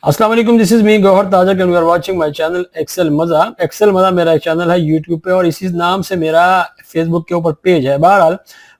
अस्सलाम वालेकुम, this is me Gauhar Taja and we are watching my channel Excel Maza. Excel Maza मेरा एक चैनल है यूट्यूब पे और इसी नाम से मेरा फेसबुक के ऊपर पेज है। बहरहाल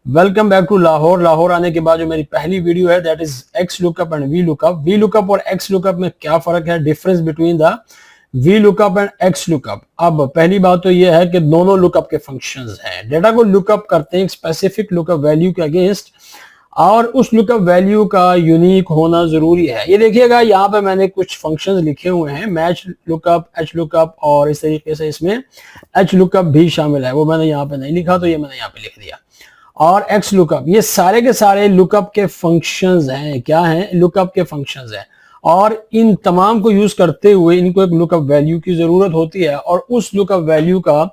welcome back to Lahore. Lahore आने के बाद जो मेरी पहली वीडियो है that is X lookup and V lookup. V lookup और एक्स लुकअप में क्या फर्क है, difference between the V lookup and X lookup. अब पहली बात तो यह है कि दोनों लुकअप के फंक्शंस हैं। डेटा को लुकअप करते हैं स्पेसिफिक लुकअप वैल्यू के अगेंस्ट और उस लुकअप वैल्यू का यूनिक होना जरूरी है। ये देखिएगा यहाँ पे मैंने कुछ फंक्शंस लिखे हुए हैं, मैच लुकअप, एच लुकअप और इस तरीके से इसमें एच लुकअप भी शामिल है। वो मैंने यहाँ पे नहीं लिखा तो ये मैंने यहाँ पे लिख दिया। और एक्स लुकअप, ये सारे के सारे लुकअप के फंक्शंस हैं। क्या हैं? लुकअप के फंक्शंस हैं। और इन तमाम को यूज करते हुए इनको एक लुकअप वैल्यू की जरूरत होती है और उस लुकअप वैल्यू का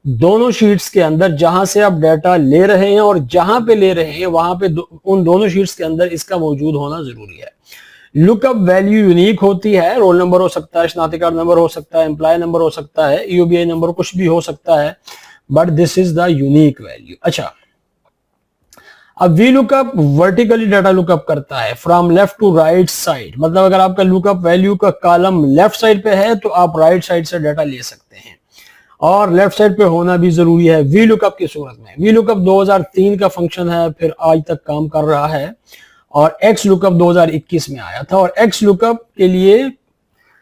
दोनों शीट्स के अंदर जहां से आप डाटा ले रहे हैं और जहां पे ले रहे हैं वहां पे उन दोनों शीट्स के अंदर इसका मौजूद होना जरूरी है। लुकअप वैल्यू यूनिक होती है। रोल नंबर हो सकता है, स्नातकार नंबर हो सकता है, एम्प्लॉय नंबर हो सकता है, यूबीआई नंबर कुछ भी हो सकता है, but this is the unique value. अच्छा, अब V lookup vertically data lookup करता है from left to right side. मतलब अगर आपका लुकअप वैल्यू का कॉलम लेफ्ट साइड पे है तो आप राइट साइड से डाटा ले सकते हैं और लेफ्ट साइड पे होना भी जरूरी है वी लुकअप की सूरत में। वी लुकअप 2003 का फंक्शन है, फिर आज तक काम कर रहा है। और एक्स लुकअप 2021 में आया था। और एक्स लुकअप के लिए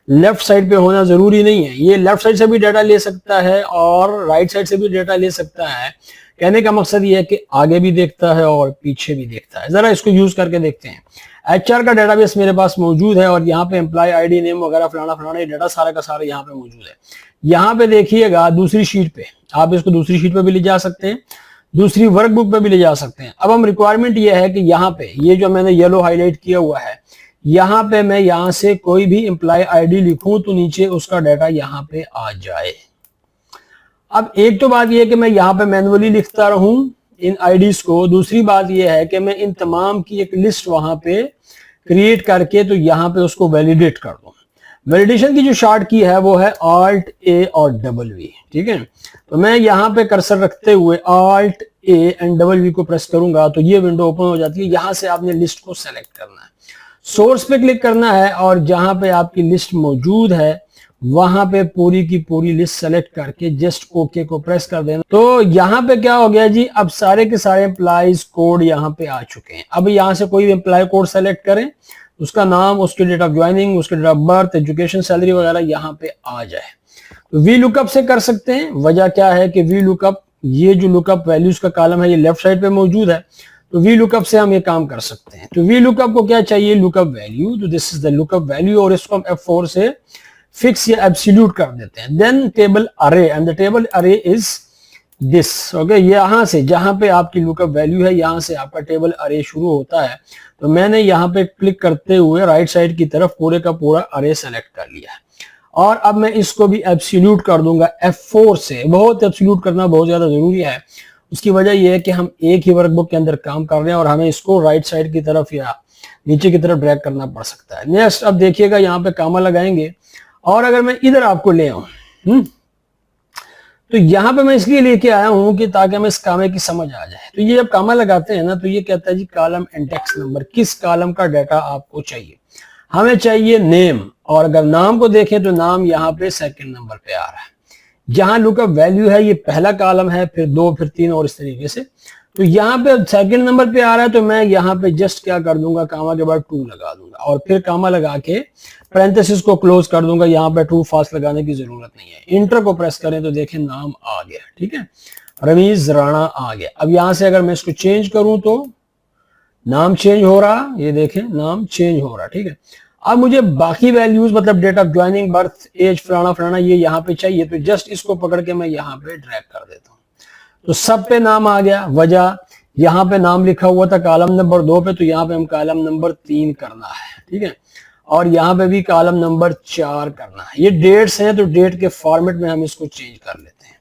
लेफ्ट साइड पे होना जरूरी नहीं है। ये लेफ्ट साइड से भी डाटा ले सकता है और राइट साइड से भी डाटा ले सकता है। कहने का मकसद ये है कि आगे भी देखता है और पीछे भी देखता है। जरा इसको यूज करके देखते हैं। एचआर का डेटाबेस मेरे पास मौजूद है और यहाँ पे एम्प्लॉय आईडी नेम वगैरह फलाना फलाना ये डाटा सारा का सारा यहाँ पे मौजूद है। यहाँ पे देखिएगा दूसरी शीट पे, आप इसको दूसरी शीट पे भी ले जा सकते हैं, दूसरी वर्कबुक पे भी ले जा सकते हैं। अब हम रिक्वायरमेंट ये है कि यहाँ पे ये जो मैंने येलो हाईलाइट किया हुआ है, यहाँ पे मैं यहाँ से कोई भी एम्प्लॉय आईडी लिखूं तो नीचे उसका डाटा यहाँ पे आ जाए। अब एक तो बात यह है कि मैं यहाँ पे मैन्युअली लिखता रहूं इन आईडीज को, दूसरी बात यह है कि मैं इन तमाम की एक लिस्ट वहां पे क्रिएट करके तो यहाँ पे उसको वैलिडेट कर दूं। वैलिडेशन की जो शॉर्ट की है वो है Alt A और W, ठीक है। तो मैं यहाँ पे कर्सर रखते हुए Alt A एंड W को प्रेस करूंगा तो ये विंडो ओपन हो जाती है। यहां से आपने लिस्ट को सेलेक्ट करना है, सोर्स पे क्लिक करना है और जहां पे आपकी लिस्ट मौजूद है वहां पे पूरी की पूरी लिस्ट सेलेक्ट करके जस्ट ओके को प्रेस कर देना। तो यहाँ पे क्या हो गया जी, अब सारे के सारे एम्प्लॉइज कोड यहाँ पे आ चुके हैं। अब यहाँ से कोई भी एम्प्लॉय कोड सेलेक्ट करें, उसका नाम, उसके डेट ऑफ ज्वाइनिंग, उसके date of birth, education, salary वगैरह यहाँ पे आ जाए। तो वी लुकअप से कर सकते हैं। वजह क्या है कि वी लुकअप, ये जो लुकअप वैल्यूज का कॉलम है ये लेफ्ट साइड पे मौजूद है, तो वी लुकअप से हम ये काम कर सकते हैं। तो वी लुकअप को क्या चाहिए? Lookup value. तो this is the lookup value और इसको हम F4 से फिक्स या एब्सोल्यूट कर देते हैं। देन टेबल अरे एंड द टेबल अरे इज दिस। ओके, यहां से जहां पे आपकी लुकअप वैल्यू है यहां से आपका टेबल अरे शुरू होता है। तो मैंने यहाँ पे क्लिक करते हुए राइट साइड की तरफ पूरे का पूरा अरे सेलेक्ट कर लिया है और अब मैं इसको भी एब्सोल्यूट कर दूंगा F4 से। बहुत एब्सोल्यूट करना बहुत ज्यादा जरूरी है। उसकी वजह यह है कि हम एक ही वर्कबुक के अंदर काम कर रहे हैं और हमें इसको राइट साइड की तरफ या नीचे की तरफ ड्रैग करना पड़ सकता है। नेक्स्ट, अब देखिएगा यहाँ पे कामा लगाएंगे और अगर मैं इधर आपको ले आऊं तो यहाँ पे मैं इसलिए लेके आया हूं कि ताकि हमें इस कामे की समझ आ जाए। तो ये जब कामा लगाते हैं ना तो ये कहता है जी कॉलम इंडेक्स नंबर, किस कॉलम का डाटा आपको चाहिए। हमें चाहिए नेम, और अगर नाम को देखें तो नाम यहाँ पे सेकंड नंबर पे आ रहा है। जहां लुकअप वैल्यू है ये पहला कॉलम है, फिर 2, फिर 3 और इस तरीके से। तो यहाँ पे सेकंड नंबर पे आ रहा है तो मैं यहाँ पे जस्ट क्या कर दूंगा, कामा के बाद 2 लगा दूंगा और फिर कामा लगा के पैरेंथेसिस को क्लोज कर दूंगा। यहाँ पे ट्रू फास्ट लगाने की जरूरत नहीं है। इंटर को प्रेस करें तो देखें नाम आ गया, ठीक है, रमीज राणा आ गया। अब यहाँ से अगर मैं इसको चेंज करूं तो नाम चेंज हो रहा, ये देखें नाम चेंज हो रहा, ठीक है। अब मुझे बाकी वैल्यूज मतलब date of joining, birth, age, फलाना फलाना ये यहाँ पे चाहिए तो जस्ट इसको पकड़ के मैं यहाँ पे ड्रैग कर देता हूँ तो सब पे नाम आ गया। वजह, यहाँ पे नाम लिखा हुआ था कॉलम नंबर 2 पे, तो यहाँ पे हम कॉलम नंबर 3 करना है, ठीक है। और यहाँ पे भी कॉलम नंबर 4 करना है। ये डेट्स हैं तो डेट के फॉर्मेट में हम इसको चेंज कर लेते हैं।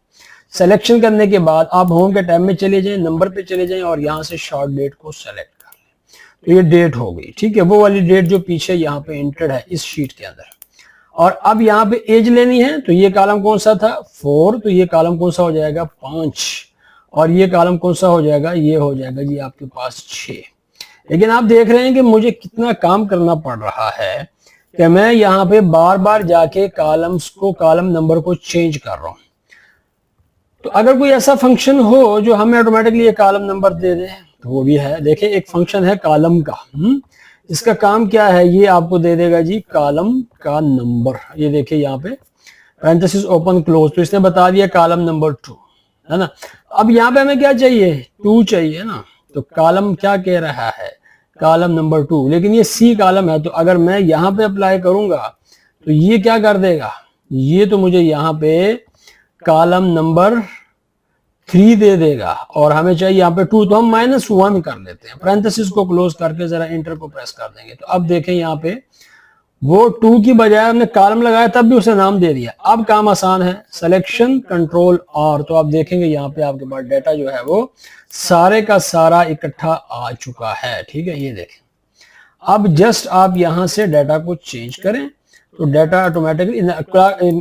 सिलेक्शन करने के बाद आप होम के टैब में चले जाएं, नंबर पे चले जाएं और यहाँ से शॉर्ट डेट को सेलेक्ट कर लें। तो ये डेट हो गई, ठीक है, वो वाली डेट जो पीछे यहाँ पे एंटर्ड है इस शीट के अंदर। और अब यहाँ पे एज लेनी है तो ये कॉलम कौन सा था, 4, तो ये कॉलम कौन सा हो जाएगा, 5, और ये कॉलम कौन सा हो जाएगा, ये हो जाएगा जी आपके पास 6। लेकिन आप देख रहे हैं कि मुझे कितना काम करना पड़ रहा है कि मैं यहाँ पे बार बार जाके कॉलम नंबर को चेंज कर रहा हूं। तो अगर कोई ऐसा फंक्शन हो जो हमें ऑटोमेटिकली ये कॉलम नंबर दे दे तो वो भी है। देखिए एक फंक्शन है कॉलम का, इसका काम क्या है, ये आपको दे देगा जी कॉलम का नंबर। ये देखिए यहाँ पे पैरेंथेसिस ओपन क्लोज, तो इसने बता दिया कॉलम नंबर 2 है ना। अब यहाँ पे हमें क्या चाहिए, 2 चाहिए ना। तो कॉलम क्या कह रहा है, कॉलम नंबर 2, लेकिन ये सी कॉलम है। तो अगर मैं यहाँ पे अप्लाई करूंगा तो ये क्या कर देगा, ये तो मुझे यहाँ पे कॉलम नंबर 3 दे देगा और हमें चाहिए यहाँ पे 2, तो हम -1 कर लेते हैं। पैरेंथेसिस को क्लोज करके जरा इंटर को प्रेस कर देंगे। तो अब देखें यहाँ पे वो 2 की बजाय हमने कॉलम लगाया तब भी उसे नाम दे दिया। अब काम आसान है, सिलेक्शन कंट्रोल R। तो आप देखेंगे यहाँ पे आपके पास डाटा जो है वो सारे का सारा इकट्ठा आ चुका है। ठीक है, ये देखें। अब जस्ट आप यहाँ से डाटा को चेंज करें तो डाटा ऑटोमेटिकली,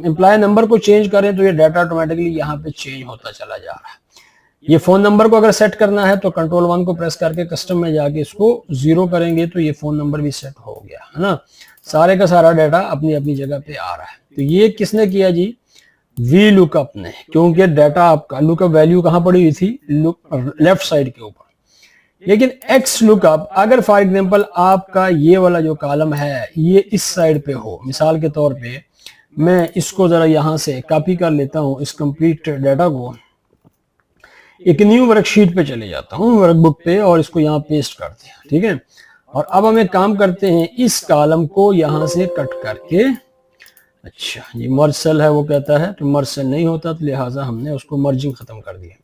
एम्प्लॉय नंबर को चेंज करें तो ये डाटा ऑटोमेटिकली यहाँ पे चेंज होता चला जा रहा है। ये फोन नंबर को अगर सेट करना है तो कंट्रोल 1 को प्रेस करके कस्टम में जाके इसको 0 करेंगे तो ये फोन नंबर भी सेट हो गया है ना। सारे का सारा डाटा अपनी अपनी जगह पे आ रहा है। तो ये किसने किया जी, वी लुकअप ने, क्योंकि डाटा आपका लुकअप वैल्यू कहां पड़ी हुई थी, लेफ्ट साइड के ऊपर। लेकिन एक्स लुकअप अगर फॉर एग्जांपल आपका ये वाला जो कॉलम है ये इस साइड पे हो, मिसाल के तौर पे मैं इसको जरा यहां से कॉपी कर लेता हूं, इस कंप्लीट डाटा को एक न्यू वर्कशीट पे चले जाता हूं, वर्कबुक पे, और इसको यहाँ पेस्ट कर दिया। ठीक है, और अब हम एक काम करते हैं, इस कॉलम को यहां से कट करके, अच्छा ये मर्ज सेल है वो कहता है, तो मर्ज सेल नहीं होता तो लिहाजा हमने उसको मर्जिंग खत्म कर दिया।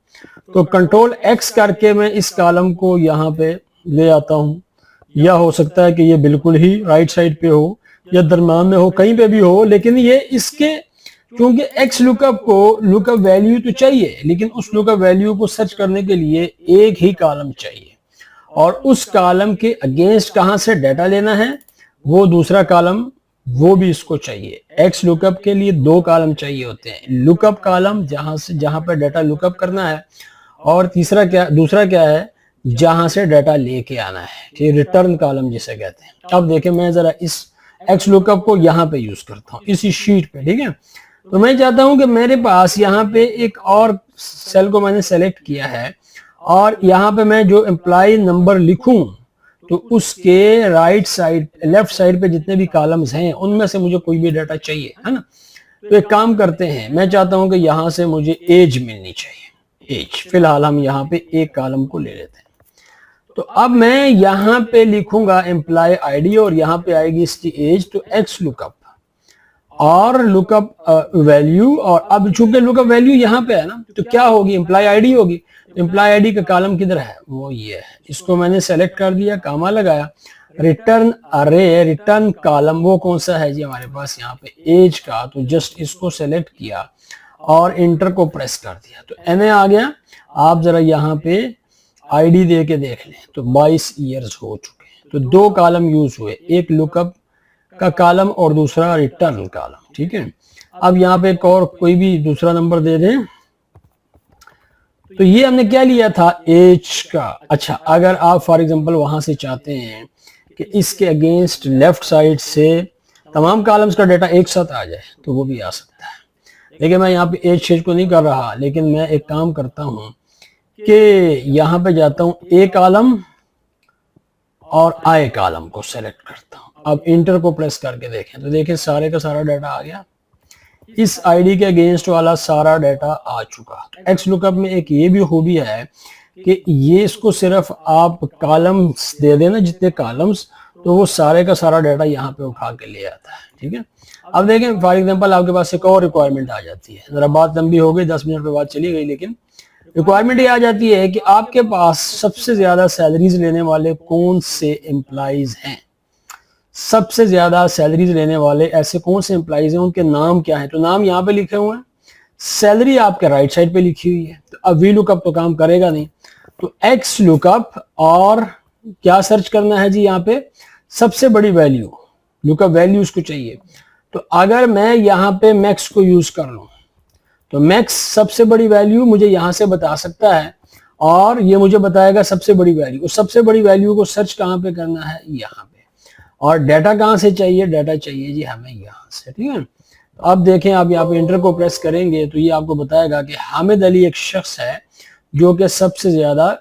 तो कंट्रोल X करके मैं इस कॉलम को यहाँ पे ले आता हूँ, या हो सकता है कि ये बिल्कुल ही राइट साइड पे हो या दरम्यान में हो, कहीं पे भी हो, लेकिन ये इसके, क्योंकि X लुकअप को लुकअप वैल्यू तो चाहिए, लेकिन उस लुकअप वैल्यू को सर्च करने के लिए एक ही कॉलम चाहिए, और उस कॉलम के अगेंस्ट कहां से डाटा लेना है वो दूसरा कॉलम, वो भी इसको चाहिए। X लुकअप के लिए 2 कॉलम चाहिए होते हैं, लुकअप कॉलम जहां पर डाटा लुकअप करना है, और दूसरा क्या है, जहां से डाटा लेके आना है, ठीक, रिटर्न कॉलम जिसे कहते हैं। अब देखें मैं जरा इस X लुकअप को यहाँ पे यूज करता हूँ इसी शीट पे। ठीक है, तो मैं चाहता हूं कि मेरे पास यहाँ पे एक और सेल को मैंने सेलेक्ट किया है, और यहाँ पे मैं जो एम्प्लॉय नंबर लिखूं तो उसके राइट साइड, लेफ्ट साइड पे जितने भी कॉलम्स हैं उनमें से मुझे कोई भी डाटा चाहिए, है ना। तो एक काम करते हैं, मैं चाहता हूं कि यहाँ से मुझे एज मिलनी चाहिए, एज। फिलहाल हम यहाँ पे एक कॉलम को ले लेते हैं। तो अब मैं यहाँ पे लिखूंगा एम्प्लॉय आईडी और यहाँ पे आएगी इसकी एज। तो एक्स लुकअप और लुकअप वैल्यू, और अब चूंकि लुकअप वैल्यू यहाँ पे है ना, तो क्या होगी, एम्प्लॉय आईडी होगी। एम्प्लॉय आईडी का कॉलम किधर है, वो ये है, इसको मैंने सेलेक्ट कर दिया, कामा लगाया, रिटर्न अरे, रिटर्न कॉलम वो कौन सा है जी हमारे पास यहाँ पे, एज का। तो जस्ट इसको सेलेक्ट किया और इंटर को प्रेस कर दिया, तो एनए आ गया। आप जरा यहाँ पे आईडी दे के देख लें तो 22 ईयर्स हो चुके। तो 2 कॉलम यूज हुए, एक लुकअप का कॉलम और दूसरा रिटर्न कॉलम। ठीक है, अब यहाँ पे एक और कोई भी दूसरा नंबर दे दें। तो ये हमने क्या लिया था, एज का। अच्छा, अगर आप फॉर एग्जांपल वहां से चाहते हैं कि इसके अगेंस्ट लेफ्ट साइड से तमाम कॉलम्स का डाटा एक साथ आ जाए तो वो भी आ सकता है, लेकिन मैं यहाँ पे एज चेंज को नहीं कर रहा। लेकिन मैं एक काम करता हूँ कि यहाँ पे जाता हूँ, ए कॉलम और आई कॉलम को सेलेक्ट करता हूँ। अब इंटर को प्रेस करके देखें तो देखें सारे का सारा डाटा आ गया, इस आईडी के अगेंस्ट वाला सारा डाटा आ चुका। एक्स लुकअप में एक ये भी खूबी है कि ये इसको सिर्फ आप कॉलम्स दे देना, जितने कॉलम्स, तो वो सारे का सारा डाटा यहाँ पे उठा के ले आता है। ठीक है, अब देखें फॉर एग्जांपल आपके पास एक और रिक्वायरमेंट आ जाती है, जरा बात लंबी हो गई, 10 मिनट पे बात चली गई, लेकिन रिक्वायरमेंट ये आ जाती है कि आपके पास सबसे ज्यादा सैलरीज लेने वाले कौन से एम्प्लॉइज हैं, सबसे ज्यादा सैलरीज लेने वाले ऐसे कौन से एम्प्लॉइज हैं, उनके नाम क्या है। तो नाम यहाँ पे लिखे हुए हैं, सैलरी आपके राइट साइड पे लिखी हुई है। तो अब वी लुकअप तो काम करेगा नहीं, तो एक्स लुकअप और क्या सर्च करना है जी, यहाँ पे सबसे बड़ी वैल्यू, लुकअप वैल्यू उसको चाहिए। तो अगर मैं यहाँ पे मैक्स को यूज कर लूं तो मैक्स सबसे बड़ी वैल्यू मुझे यहां से बता सकता है, और ये मुझे बताएगा सबसे बड़ी वैल्यू। उस सबसे बड़ी वैल्यू को सर्च कहां पे करना है, यहाँ पे। और डाटा कहाँ से चाहिए, डाटा चाहिए जी हमें यहाँ से, ठीक है। तो अब देखें, आप यहाँ पे इंटर को प्रेस करेंगे तो ये आपको बताएगा कि हामिद अली एक शख्स है जो कि सबसे ज्यादा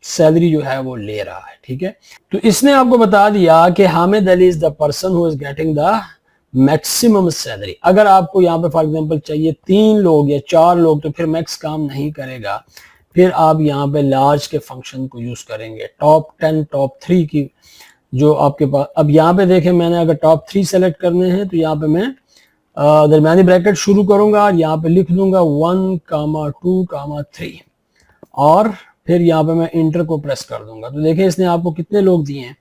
सैलरी जो है वो ले रहा है, ठीक है। तो इसने आपको बता दिया कि Hamid Ali is the person who is getting the maximum salary. अगर आपको यहाँ पे फॉर एग्जांपल चाहिए 3 लोग या 4 लोग तो फिर मैक्स काम नहीं करेगा, फिर आप यहाँ पे लार्ज के फंक्शन को यूज करेंगे, टॉप 10 टॉप 3 की जो आपके पास। अब यहाँ पे देखें, मैंने अगर टॉप 3 सेलेक्ट करने हैं तो यहाँ पे मैं दरमियानी ब्रैकेट शुरू करूंगा और यहाँ पे लिख दूंगा 1, 2, 3 और फिर यहाँ पे मैं इंटर को प्रेस कर दूंगा। तो देखिए इसने आपको कितने लोग दिए हैं,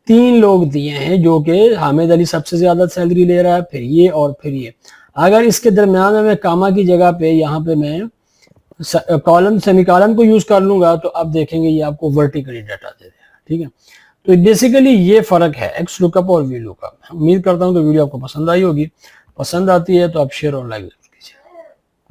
3 लोग दिए हैं जो कि हामिद अली सबसे ज्यादा सैलरी ले रहा है, फिर ये और फिर ये। अगर इसके दरमियान में मैं कामा की जगह पे यहाँ पे मैं कॉलम सेमीकॉलन को यूज कर लूंगा तो अब देखेंगे ये आपको वर्टिकली डाटा दे देगा, ठीक है। तो बेसिकली ये फर्क है एक्स लुकअप और वी लुकअप। उम्मीद करता हूँ कि वीडियो आपको पसंद आई होगी, पसंद आती है तो आप शेयर और लाइक